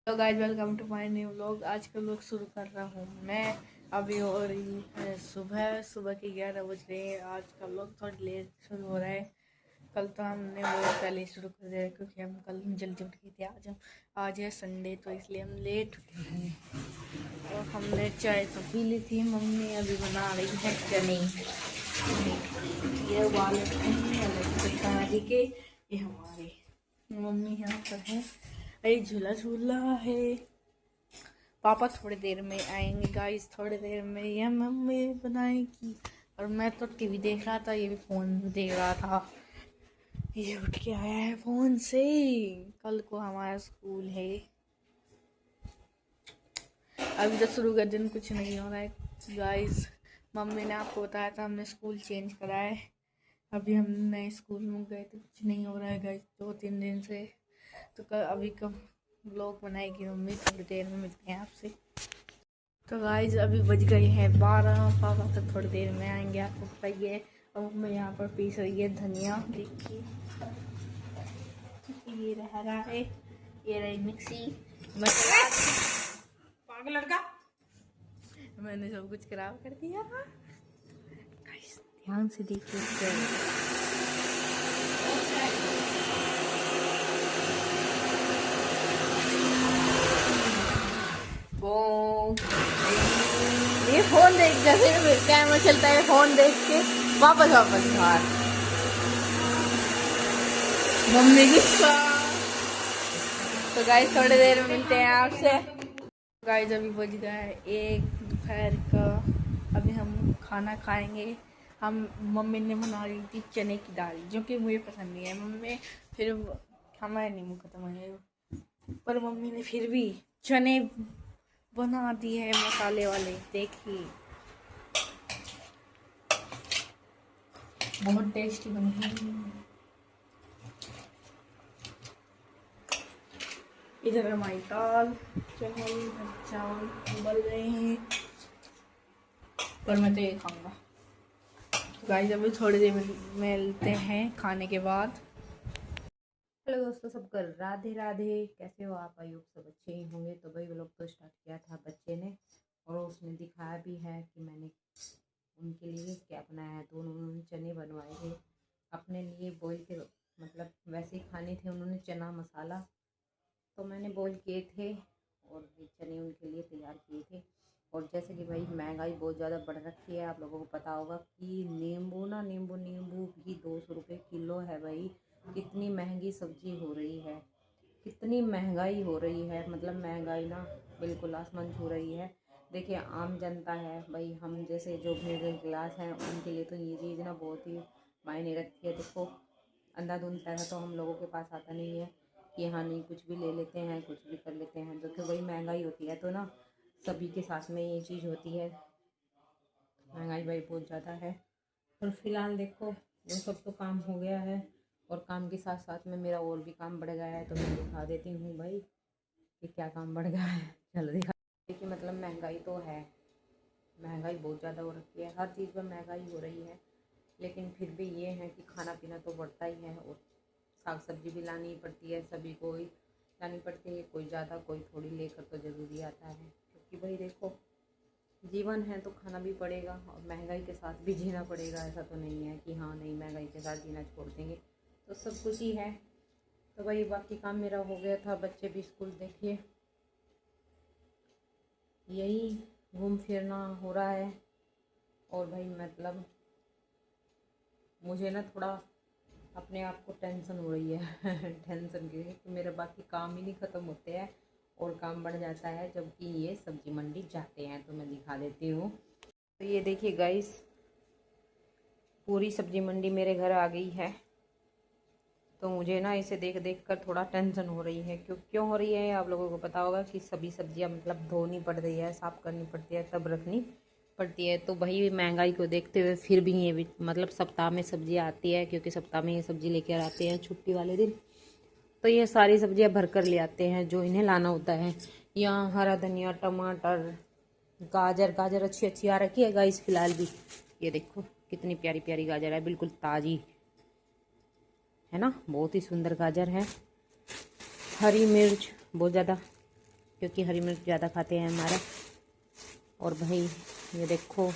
Hello guys, welcome to my new vlog. आज का vlog शुरू कर रहा हूँ मैं। अभी हो रही है सुबह के 11 बज रहे हैं। आज का व्लॉग थोड़ा लेट शुरू हो रहा है। कल तो हमने बहुत पहले शुरू कर दिया क्योंकि हम कल जल्दी उठ गए थे। आज है संडे, तो इसलिए हम लेट उठे हैं। और हमने चाय तो पी ली थी। मम्मी अभी बना रही है चने। ये वाले अलग के, ये हमारे मम्मी यहाँ पर है। अरे झूला झूला है। पापा थोड़ी देर में आएंगे गाइस, थोड़ी देर में। ये मम्मी बनाएगी और मैं तो टीवी देख रहा था, ये भी फोन देख रहा था। ये उठ के आया है फोन से। कल को हमारा स्कूल है। अभी तो शुरू का दिन कुछ नहीं हो रहा है गाइस। मम्मी ने आपको बताया था हमने स्कूल चेंज करा है। अभी हम नए स्कूल में गए तो कुछ नहीं हो रहा है गाइस 2-3 दिन से। तो अभी कब व्लॉग बनाएगी मम्मी, थोड़ी देर में मिलते हैं आपसे। तो गाइस अभी बज गए हैं 12। पापा तो थोड़ी देर में आएंगे, आपको बताइए। और मम्मी यहाँ पर पीस रही है धनिया, देखिए ये रहा है। ये रही मिक्सी मसाला। पागल लड़का, मैंने सब कुछ खराब कर दिया। गाइस ध्यान से देखिए। ये फोन देख, जैसे कैमरा चलता है फोन देख के वापस बाहर। मम्मी की तो गाइस थोड़ी देर में मिलते हैं आपसे। गाइस अभी बज गया है 1 दोपहर का। अभी हम खाना खाएंगे। हम मम्मी ने बना रही थी चने की दाल, जो कि मुझे पसंद नहीं है। मम्मी फिर हमारे नींबू खत्म हो गए, पर मम्मी ने फिर भी चने बना दिए है मसाले वाले, देखिए बहुत टेस्टी बनी है। इधर हमारी दाल चावल उबल रहे हैं, पर मैं तो ये खाऊंगा। गाइस अभी थोड़ी देर में मिलते हैं खाने के बाद। हेलो दोस्तों, सबको राधे राधे। कैसे हो आप? आयोग सब अच्छे ही होंगे। तो भाई व्लॉग तो स्टार्ट किया था बच्चे ने, और उसने दिखाया भी है कि मैंने उनके लिए क्या बनाया है। तो उन्होंने चने बनवाए थे अपने लिए बॉईल के, मतलब वैसे ही खाने थे उन्होंने चना मसाला, तो मैंने बॉईल किए थे और चने उनके लिए तैयार किए थे। और जैसे कि भाई महंगाई बहुत ज़्यादा बढ़ रखी है, आप लोगों को पता होगा कि नींबू भी 200 रुपये किलो है भाई। कितनी महंगी सब्जी हो रही है, कितनी महंगाई हो रही है, मतलब महंगाई ना बिल्कुल आसमान छू रही है। देखिए आम जनता है भाई, हम जैसे जो मिडिल क्लास हैं उनके लिए तो ये चीज़ ना बहुत ही मायने रखती है। देखो अंधाधुंध पैसा तो हम लोगों के पास आता नहीं है कि हाँ नहीं कुछ भी ले लेते हैं, कुछ भी कर लेते हैं। तो क्यों भाई महंगाई होती है तो ना सभी के साथ में ये चीज़ होती है। महंगाई भाई बहुत ज़्यादा है। और फिलहाल देखो वो सब तो काम हो गया है, और काम के साथ साथ में मेरा और भी काम बढ़ गया है। तो मैं दिखा देती हूँ भाई कि क्या काम बढ़ गया है। चलो दिखा। देखिए मतलब महंगाई तो है, महंगाई बहुत ज़्यादा हो रखी है, हर चीज़ पर महंगाई हो रही है। लेकिन फिर भी ये है कि खाना पीना तो बढ़ता ही है, और साग सब्जी भी लानी ही पड़ती है, सभी को ही लानी पड़ती है। कोई ज़्यादा कोई थोड़ी लेकर तो ज़रूरी आता है, क्योंकि भाई देखो जीवन है तो खाना भी पड़ेगा, और महंगाई के साथ भी जीना पड़ेगा। ऐसा तो नहीं है कि हाँ नहीं महंगाई के साथ जीना छोड़ देंगे, तो सब कुछ ही है। तो भाई बाकी काम मेरा हो गया था, बच्चे भी स्कूल देखिए, यही घूम फिरना हो रहा है। और भाई मतलब मुझे ना थोड़ा अपने आप को टेंशन हो रही है टेंशन की कि मेरे बाकी काम ही नहीं ख़त्म होते हैं और काम बढ़ जाता है, जबकि ये सब्जी मंडी जाते हैं। तो मैं दिखा देती हूँ। तो ये देखिए गाइस, पूरी सब्जी मंडी मेरे घर आ गई है। तो मुझे ना इसे देख देख कर थोड़ा टेंशन हो रही है। क्यों हो रही है आप लोगों को पता होगा कि सभी सब्जियां मतलब धोनी पड़ रही है, साफ़ करनी पड़ती है, तब रखनी पड़ती है। तो भाई महंगाई को देखते हुए फिर भी ये भी मतलब सप्ताह में सब्जी आती है, क्योंकि सप्ताह में ये सब्जी लेकर आते हैं छुट्टी वाले दिन। तो ये सारी सब्जियां भर कर ले आते हैं जो इन्हें लाना होता है। यहाँ हरा धनिया, टमाटर, गाजर, गाजर अच्छी अच्छी आ रखी है गाइस फिलहाल भी। ये देखो कितनी प्यारी प्यारी गाजर है, बिल्कुल ताज़ी है ना, बहुत ही सुंदर गाजर है। हरी मिर्च बहुत ज़्यादा क्योंकि हरी मिर्च ज़्यादा खाते हैं हमारा। और भाई ये देखो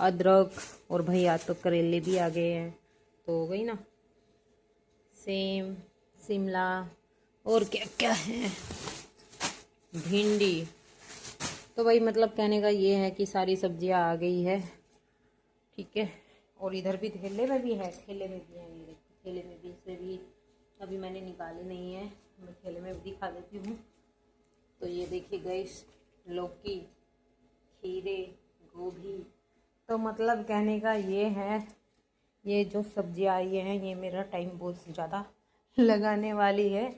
अदरक, और भाई आज तो करेले भी आ गए हैं, तो हो गई ना, सेम, शिमला और क्या क्या है, भिंडी। तो भाई मतलब कहने का ये है कि सारी सब्जियां आ गई है, ठीक है। और इधर भी ठेले में भी है, ठेले में भी है, ये देखो ठेले में भी, इसे भी अभी मैंने निकाले नहीं है, मैं ठेले में भी दिखा देती हूँ। तो ये देखिए गाइस, लौकी, खीरे, गोभी। तो मतलब कहने का ये है, ये जो सब्जियां आई हैं ये मेरा टाइम बहुत ज़्यादा लगाने वाली है।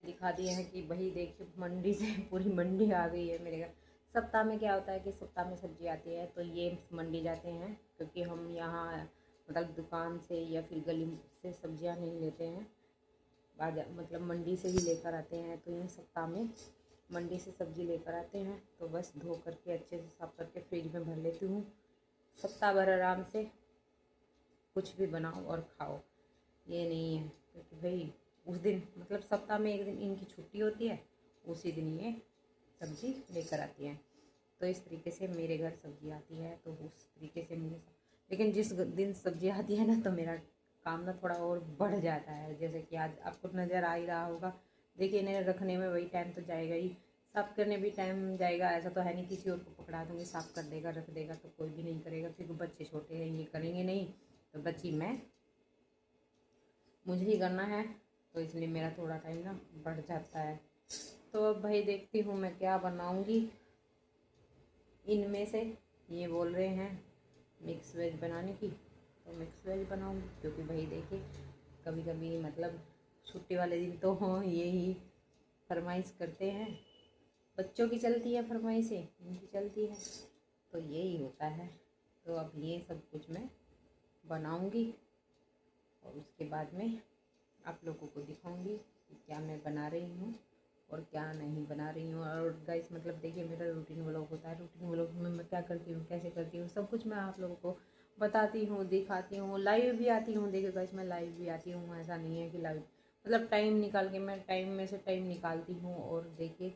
दिखा दिए हैं कि भाई देखिए मंडी से पूरी मंडी आ गई है मेरे घर। सप्ताह में क्या होता है कि सप्ताह में सब्जी आती है तो ये मंडी जाते हैं, क्योंकि हम यहाँ मतलब दुकान से या फिर गली से सब्जियाँ नहीं लेते हैं, बाजार मतलब मंडी से ही लेकर आते हैं। तो इन सप्ताह में मंडी से सब्जी लेकर आते हैं, तो बस धो करके अच्छे से साफ करके फ्रिज में भर लेती हूँ। सप्ताह भर आराम से कुछ भी बनाओ और खाओ, ये नहीं है, क्योंकि भाई उस दिन मतलब सप्ताह में एक दिन इनकी छुट्टी होती है, उसी दिन ये सब्जी लेकर आती हैं। तो इस तरीके से मेरे घर सब्जी आती है, तो उस तरीके से मुझे, लेकिन जिस दिन सब्जी आती है ना तो मेरा काम ना थोड़ा और बढ़ जाता है। जैसे कि आज आपको नज़र आ ही रहा होगा, देखिए इन्हें रखने में वही टाइम तो जाएगा ही, साफ़ करने भी टाइम जाएगा। ऐसा तो है नहीं किसी और को पकड़ा दूँगी साफ़ कर देगा रख देगा, तो कोई भी नहीं करेगा, क्योंकि बच्चे छोटे हैं, ये करेंगे नहीं, तो बच्ची मैं, मुझे ही करना है, तो इसलिए मेरा थोड़ा टाइम ना बढ़ जाता है। तो अब भाई देखती हूँ मैं क्या बनाऊँगी। इनमें से ये बोल रहे हैं मिक्स वेज बनाने की, तो मिक्स वेज बनाऊँगी, क्योंकि भाई देखिए कभी कभी मतलब छुट्टी वाले दिन तो यही फरमाइश करते हैं, बच्चों की चलती है फरमाइशें, इनकी चलती है, तो यही होता है। तो अब ये सब कुछ मैं बनाऊँगी और उसके बाद में आप लोगों को दिखाऊंगी कि क्या मैं बना रही हूँ और क्या नहीं बना रही हूँ। और गाइस मतलब देखिए मेरा रूटीन व्लॉग होता है, रूटीन व्लॉग में मैं क्या करती हूँ, कैसे करती हूँ, सब कुछ मैं आप लोगों को बताती हूँ, दिखाती हूँ, लाइव भी आती हूँ। देखिए गाइस मैं लाइव भी आती हूँ, ऐसा नहीं है कि लाइव मतलब टाइम निकाल के, मैं टाइम में से टाइम निकालती हूँ। और देखिए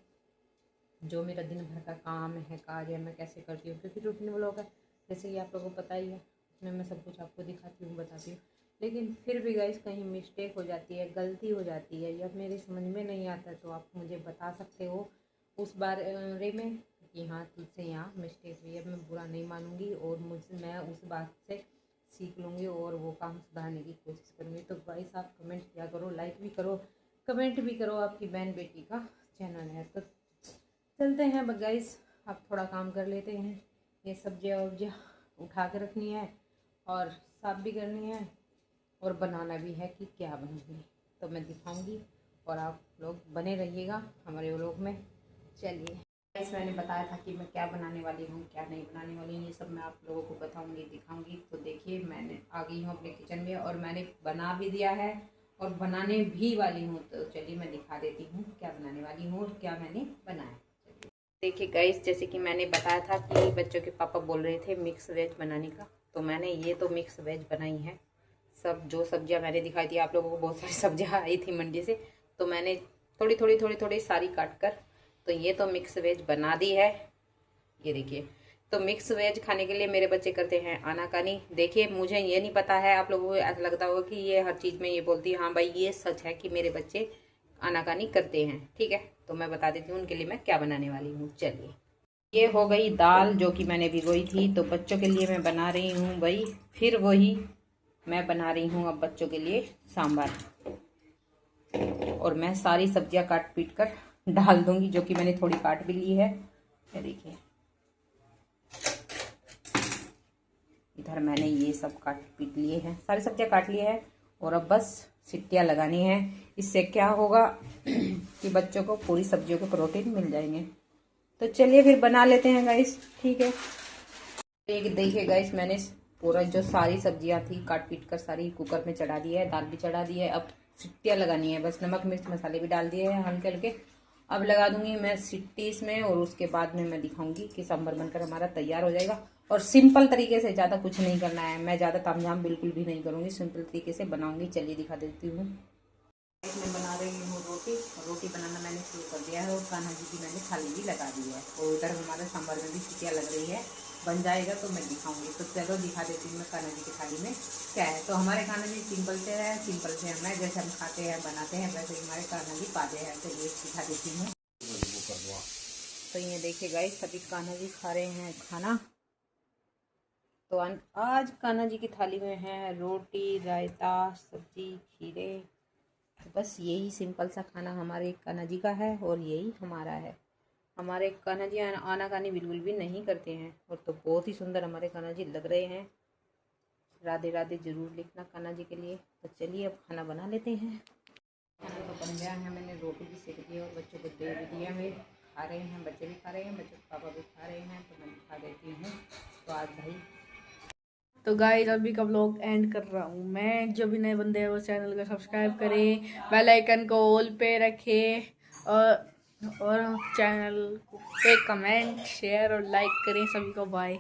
जो मेरा दिन भर का काम है, काज है, मैं कैसे करती हूँ, क्योंकि रूटीन व्लॉग है जैसे कि आप लोगों को पता ही है, उसमें मैं सब कुछ आपको दिखाती हूँ, बताती हूँ। लेकिन फिर भी गाइस कहीं मिस्टेक हो जाती है, गलती हो जाती है, या मेरे समझ में नहीं आता, तो आप मुझे बता सकते हो उस बारे में कि हाँ तुझसे यहाँ मिस्टेक हुई है। मैं बुरा नहीं मानूंगी और मैं उस बात से सीख लूँगी और वो काम सुधारने की कोशिश करूँगी। तो गाइस आप कमेंट किया करो, लाइक भी करो, कमेंट भी करो, आपकी बहन बेटी का चैनल है। तो चलते हैं गाइस, अब थोड़ा काम कर लेते हैं। ये सब्जियाँ वब्जियाँ उठा के रखनी है और साफ भी करनी है और बनाना भी है कि क्या बनाऊंगी, तो मैं दिखाऊंगी और आप लोग बने रहिएगा हमारे व्लॉग में। चलिए गाइस मैंने बताया था कि मैं क्या बनाने वाली हूँ, क्या नहीं बनाने वाली हूँ, ये सब मैं आप लोगों को बताऊंगी, दिखाऊंगी। तो देखिए मैंने आ गई हूँ अपने किचन में और मैंने बना भी दिया है और बनाने भी वाली हूँ। तो चलिए मैं दिखा देती हूँ क्या बनाने वाली हूँ और क्या मैंने बनाया। देखिए गाइस जैसे कि मैंने बताया था कि बच्चों के पापा बोल रहे थे मिक्स वेज बनाने का, तो मैंने ये तो मिक्स वेज बनाई है। सब जो सब्जियां मैंने दिखाई थी आप लोगों को, बहुत सारी सब्जियां आई थी मंडी से, तो मैंने थोड़ी सारी काट कर तो ये तो मिक्स वेज बना दी है। ये देखिए, तो मिक्स वेज खाने के लिए मेरे बच्चे करते हैं आनाकानी। देखिए मुझे ये नहीं पता है, आप लोगों को ऐसा लगता होगा कि ये हर चीज़ में ये बोलती है, हाँ भाई ये सच है कि मेरे बच्चे आनाकानी करते हैं, ठीक है। तो मैं बता देती हूँ उनके लिए मैं क्या बनाने वाली हूँ। चलिए ये हो गई दाल जो कि मैंने भिगोई थी, तो बच्चों के लिए मैं बना रही हूँ भाई फिर वही मैं बना रही हूँ अब बच्चों के लिए सांभर। और मैं सारी सब्जियां काट पीट कर डाल दूंगी, जो कि मैंने थोड़ी काट भी ली है। ये देखिए इधर मैंने ये सब काट पीट लिए हैं, सारी सब्जियां काट ली है और अब बस सीटियां लगानी है। इससे क्या होगा कि बच्चों को पूरी सब्जियों के प्रोटीन मिल जाएंगे। तो चलिए फिर बना लेते हैं गाइस, ठीक है। एक देखिए गाइस मैंने पूरा जो सारी सब्जियां थी काट पीट कर सारी कुकर में चढ़ा दी है, दाल भी चढ़ा दी है। अब सीटियां लगानी है, बस नमक मिर्च मसाले भी डाल दिए हैं हल्के हल्के। अब लगा दूंगी मैं सीटी इसमें और उसके बाद में मैं दिखाऊंगी कि सांभर बनकर हमारा तैयार हो जाएगा। और सिंपल तरीके से, ज़्यादा कुछ नहीं करना है, मैं ज़्यादा तामझाम बिल्कुल भी नहीं करूँगी, सिंपल तरीके से बनाऊंगी। चलिए दिखा देती हूँ। इसमें बना रही हूँ रोटी, और रोटी बनाना मैंने शुरू कर दिया है और कान्हा जी की मैंने थाली भी लगा दी है। और उधर हमारे सांभर में भी सीटियाँ लग रही है, बन जाएगा तो मैं दिखाऊंगी। तो चलो दिखा देती हूँ मैं कान्हा जी की थाली में क्या है। तो हमारे कान्हा जी सिंपल से है, सिंपल से हमें जैसे हम खाते हैं बनाते हैं वैसे ही हमारे कान्हा जी पाते हैं। चलिए दिखा देती हूँ। तो ये देखिए गाइस, सभी कान्हा जी खा रहे हैं खाना। तो आज कान्हा जी की थाली में है रोटी, रायता, सब्जी, खीरे। तो बस यही सिंपल सा खाना हमारे कान्हा जी का है और यही हमारा है। हमारे कान्हा जी आनाकानी बिल्कुल भी नहीं करते हैं, और तो बहुत ही सुंदर हमारे कान्हा जी लग रहे हैं। राधे राधे जरूर लिखना कान्हा जी के लिए। तो चलिए अब खाना बना लेते हैं। खाना तो बन गया है, मैंने रोटी भी सेक दी और बच्चों को दे भी दिया है। खा रहे हैं, बच्चे भी खा रहे हैं, बच्चों के पापा भी खा रहे हैं। तो मैं खा देती हूँ। तो आज भाई तो गाइस अभी का व्लॉग एंड कर रहा हूँ मैं। जो भी नए बंदे हैं वो चैनल को सब्सक्राइब करें, बेल आइकन को ऑल पे रखें और चैनल पे कमेंट, शेयर और लाइक करें। सभी को बाय।